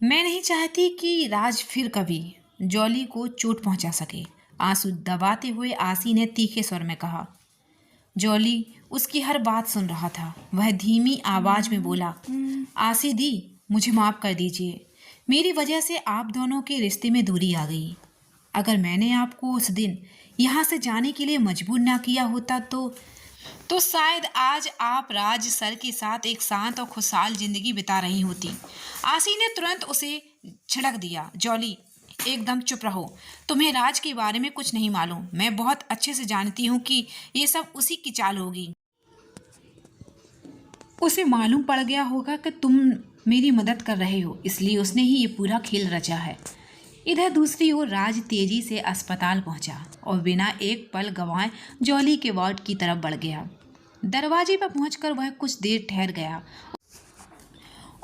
मैं नहीं चाहती कि राज फिर कभी जॉली को चोट पहुंचा सके। आंसू दबाते हुए आसी ने तीखे स्वर में कहा। जॉली उसकी हर बात सुन रहा था। वह धीमी आवाज में बोला, आसी दी, मुझे माफ कर दीजिए। मेरी वजह से आप दोनों के रिश्ते में दूरी आ गई। अगर मैंने आपको उस दिन यहाँ से जाने के लिए मजबूर ना किया होता तो शायद आज आप राज सर के साथ एक शांत और खुशहाल जिंदगी बिता रही होती। आसी ने तुरंत उसे झिड़क दिया। जॉली, एकदम चुप रहो। तुम्हें राज के बारे में कुछ नहीं मालूम। मैं बहुत अच्छे से जानती हूँ कि ये सब उसी की चाल होगी। उसे मालूम पड़ गया होगा कि तुम मेरी मदद कर रहे हो, इसलिए उसने ही ये पूरा खेल रचा है। इधर दूसरी ओर राज तेजी से अस्पताल पहुंचा और बिना एक पल गंवाए जॉली के वार्ड की तरफ बढ़ गया। दरवाजे पर पहुंचकर वह कुछ देर ठहर गया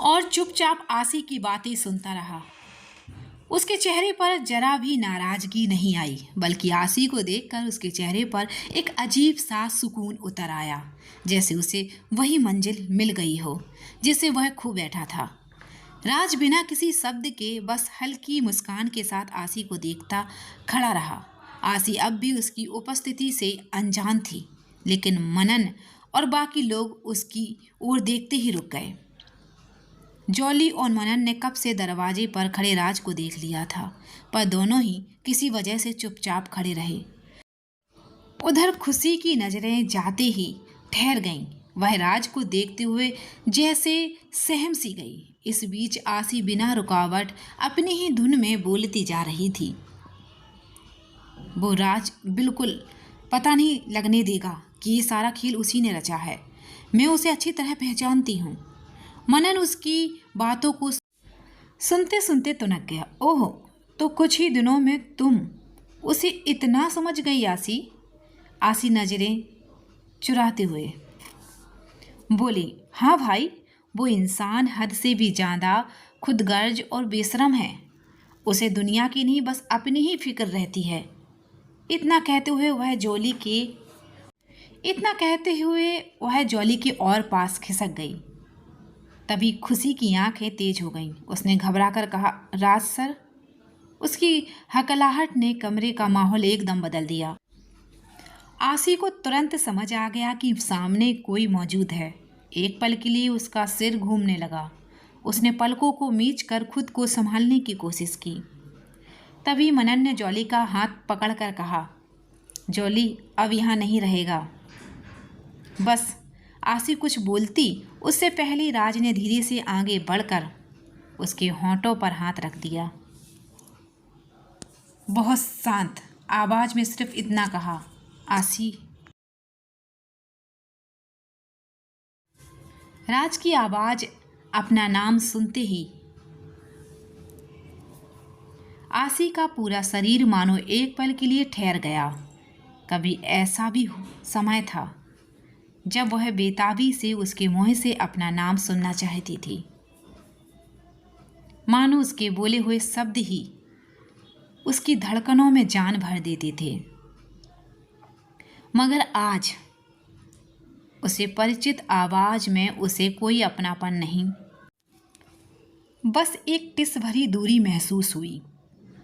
और चुपचाप आसी की बातें सुनता रहा। उसके चेहरे पर जरा भी नाराजगी नहीं आई, बल्कि आसी को देखकर उसके चेहरे पर एक अजीब सा सुकून उतर आया, जैसे उसे वही मंजिल मिल गई हो जिसे वह खो बैठा था। राज बिना किसी शब्द के बस हल्की मुस्कान के साथ आसी को देखता खड़ा रहा। आसी अब भी उसकी उपस्थिति से अनजान थी, लेकिन मनन और बाकी लोग उसकी ओर देखते ही रुक गए। जॉली और मनन ने कब से दरवाजे पर खड़े राज को देख लिया था, पर दोनों ही किसी वजह से चुपचाप खड़े रहे। उधर खुशी की नजरें जाते ही ठहर गईं। वह राज को देखते हुए जैसे सहम सी गई। इस बीच आसी बिना रुकावट अपनी ही धुन में बोलती जा रही थी। वो राज बिल्कुल पता नहीं लगने देगा कि ये सारा खेल उसी ने रचा है। मैं उसे अच्छी तरह पहचानती हूँ। मनन उसकी बातों को सुनते सुनते तुनक गया। ओह, तो कुछ ही दिनों में तुम उसे इतना समझ गई आसी? आसी नजरें चुराते हुए बोली, हाँ भाई, वो इंसान हद से भी ज़्यादा खुदगर्ज और बेशरम है। उसे दुनिया की नहीं बस अपनी ही फिक्र रहती है। इतना कहते हुए वह जॉली के और पास खिसक गई। तभी खुशी की आंखें तेज हो गईं। उसने घबराकर कहा, राज सर। उसकी हकलाहट ने कमरे का माहौल एकदम बदल दिया। आसी को तुरंत समझ आ गया कि सामने कोई मौजूद है। एक पल के लिए उसका सिर घूमने लगा। उसने पलकों को मीच कर खुद को संभालने की कोशिश की। तभी मनन ने जॉली का हाथ पकड़कर कहा, जॉली अब यहाँ नहीं रहेगा। बस आसी कुछ बोलती उससे पहले राज ने धीरे से आगे बढ़कर उसके होंठों पर हाथ रख दिया। बहुत शांत आवाज में सिर्फ इतना कहा, आसी। राज की आवाज अपना नाम सुनते ही आसी का पूरा शरीर मानो एक पल के लिए ठहर गया। कभी ऐसा भी समय था जब वह बेताबी से उसके मुंह से अपना नाम सुनना चाहती थी, मानो उसके बोले हुए शब्द ही उसकी धड़कनों में जान भर देते थे। मगर आज उसे परिचित आवाज में उसे कोई अपनापन नहीं, बस एक टिस भरी दूरी महसूस हुई।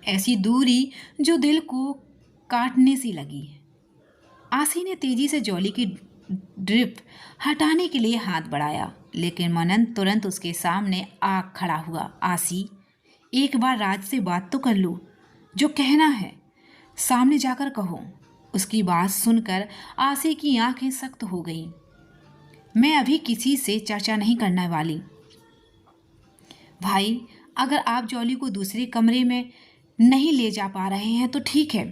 ऐसी दूरी जो दिल को काटने सी लगी। आसी ने तेजी से जॉली की ड्रिप हटाने के लिए हाथ बढ़ाया, लेकिन मनन तुरंत उसके सामने आ खड़ा हुआ। आसी, एक बार राज से बात तो कर लो। जो कहना है सामने जाकर कहो। उसकी बात सुनकर आसी की आंखें सख्त हो गईं। मैं अभी किसी से चर्चा नहीं करने वाली। भाई, अगर आप जॉली को दूसरे कमरे में नहीं ले जा पा रहे हैं तो ठीक है,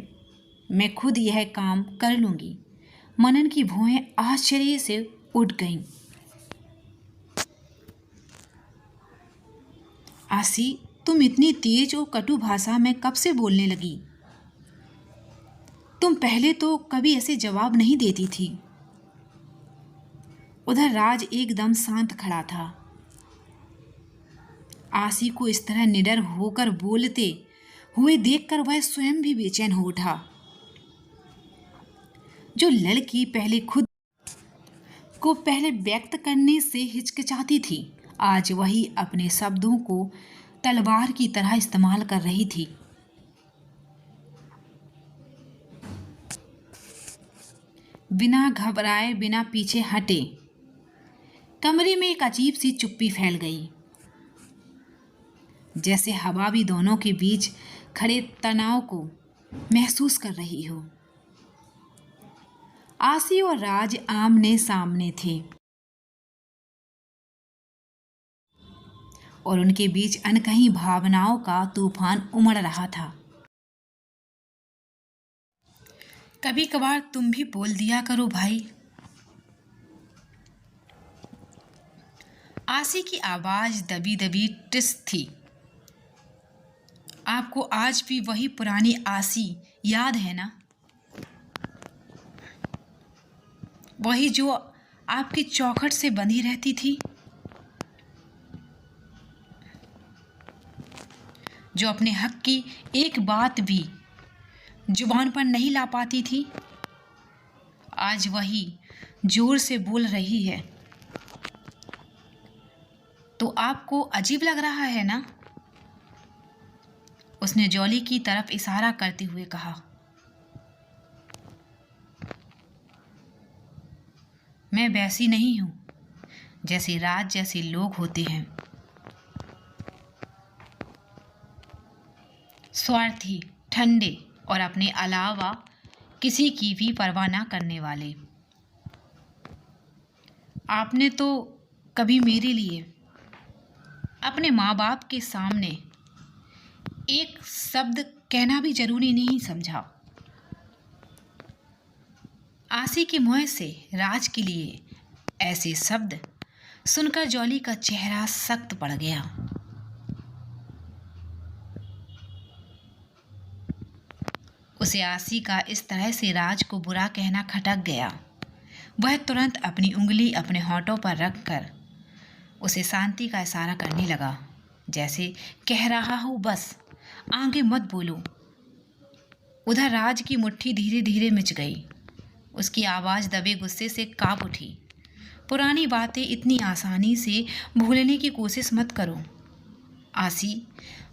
मैं खुद यह काम कर लूँगी। मनन की भौहें आश्चर्य से उठ गईं। आसी, तुम इतनी तेज और कटु भाषा में कब से बोलने लगी? तुम पहले तो कभी ऐसे जवाब नहीं देती थी। उधर राज एकदम शांत खड़ा था। आसी को इस तरह निडर होकर बोलते हुए देखकर वह स्वयं भी बेचैन हो उठा। जो लड़की पहले खुद को व्यक्त करने से हिचकिचाती थी, आज वही अपने शब्दों को तलवार की तरह इस्तेमाल कर रही थी। बिना घबराए, बिना पीछे हटे, कमरे में एक अजीब सी चुप्पी फैल गई, जैसे हवा भी दोनों के बीच खड़े तनाव को महसूस कर रही हो। आसी और राज आमने सामने थे और उनके बीच अनकही भावनाओं का तूफान उमड़ रहा था। कभी कभार तुम भी बोल दिया करो भाई। आसी की आवाज दबी दबी टिस थी। आपको आज भी वही पुरानी आसी याद है ना? वही जो आपकी चौखट से बंधी रहती थी, जो अपने हक की एक बात भी जुबान पर नहीं ला पाती थी, आज वही जोर से बोल रही है। तो आपको अजीब लग रहा है ना? उसने जॉली की तरफ इशारा करते हुए कहा। मैं वैसी नहीं हूं जैसे राज जैसे लोग होते हैं, स्वार्थी, ठंडे और अपने अलावा किसी की भी परवाह ना करने वाले। आपने तो कभी मेरे लिए अपने माँ बाप के सामने एक शब्द कहना भी जरूरी नहीं समझा। आसी के मुंह से राज के लिए ऐसे शब्द सुनकर जॉली का चेहरा सख्त पड़ गया। उसे आसी का इस तरह से राज को बुरा कहना खटक गया। वह तुरंत अपनी उंगली अपने होठों पर रखकर उसे शांति का इशारा करने लगा, जैसे कह रहा हो बस आगे मत बोलो। उधर राज की मुट्ठी धीरे धीरे मिच गई। उसकी आवाज़ दबे गुस्से से कांप उठी। पुरानी बातें इतनी आसानी से भूलने की कोशिश मत करो आसी।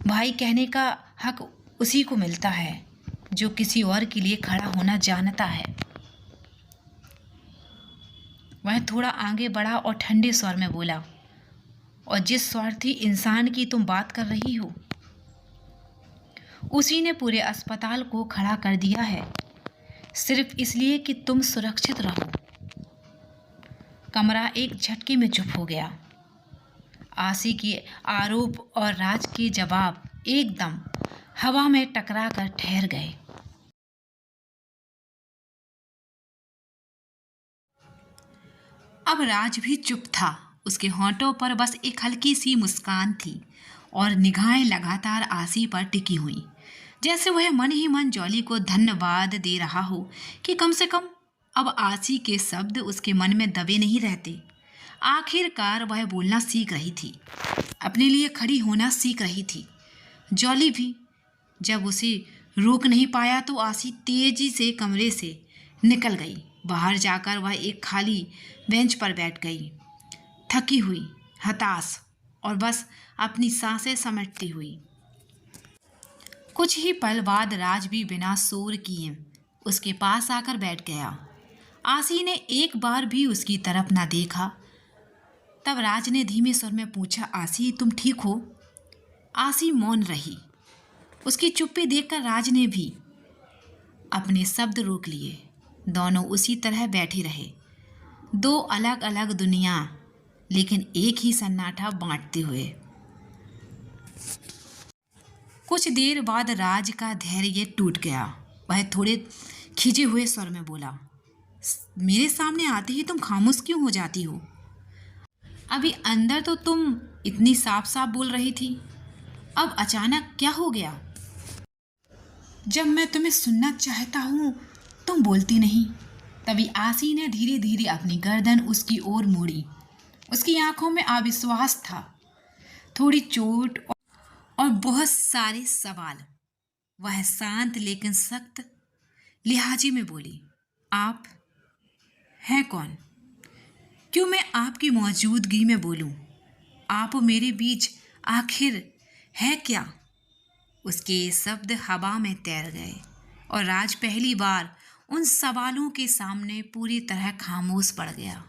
भाई कहने का हक उसी को मिलता है जो किसी और के लिए खड़ा होना जानता है। वह थोड़ा आगे बढ़ा और ठंडे स्वर में बोला, और जिस स्वार्थी इंसान की तुम बात कर रही हो, उसी ने पूरे अस्पताल को खड़ा कर दिया है, सिर्फ इसलिए कि तुम सुरक्षित रहो। कमरा एक झटके में चुप हो गया। आसी के आरोप और राज के जवाब एकदम हवा में टकरा कर ठहर गए। अब राज भी चुप था। उसके होंठों पर बस एक हल्की सी मुस्कान थी और निगाहें लगातार आसी पर टिकी हुई, जैसे वह मन ही मन जॉली को धन्यवाद दे रहा हो कि कम से कम अब आसी के शब्द उसके मन में दबे नहीं रहते। आखिरकार वह बोलना सीख रही थी, अपने लिए खड़ी होना सीख रही थी। जॉली भी जब उसे रोक नहीं पाया तो आसी तेजी से कमरे से निकल गई। बाहर जाकर वह एक खाली बेंच पर बैठ गई, थकी हुई, हताश और बस अपनी सांसें समेटती हुई। कुछ ही पल बाद राज भी बिना शोर किए उसके पास आकर बैठ गया। आसी ने एक बार भी उसकी तरफ न देखा। तब राज ने धीमे स्वर में पूछा, आसी तुम ठीक हो? आसी मौन रही। उसकी चुप्पी देखकर राज ने भी अपने शब्द रोक लिए। दोनों उसी तरह बैठे रहे, दो अलग अलग दुनिया, लेकिन एक ही सन्नाटा बांटते हुए। कुछ देर बाद राज का धैर्य टूट गया। वह थोड़े खिंचे हुए स्वर में बोला, मेरे सामने आते ही तुम खामोश क्यों हो जाती हो? अभी अंदर तो तुम इतनी साफ साफ बोल रही थी, अब अचानक क्या हो गया? जब मैं तुम्हें सुनना चाहता हूं तुम बोलती नहीं। तभी आसी ने धीरे धीरे अपनी गर्दन उसकी ओर मोड़ी। उसकी आंखों में अविश्वास था, थोड़ी चोट और बहुत सारे सवाल। वह शांत लेकिन सख्त लिहाजे में बोली, आप हैं कौन? क्यों मैं आपकी मौजूदगी में बोलूं? आप मेरे बीच आखिर है क्या? उसके शब्द हवा में तैर गए और राज पहली बार उन सवालों के सामने पूरी तरह खामोश पड़ गया।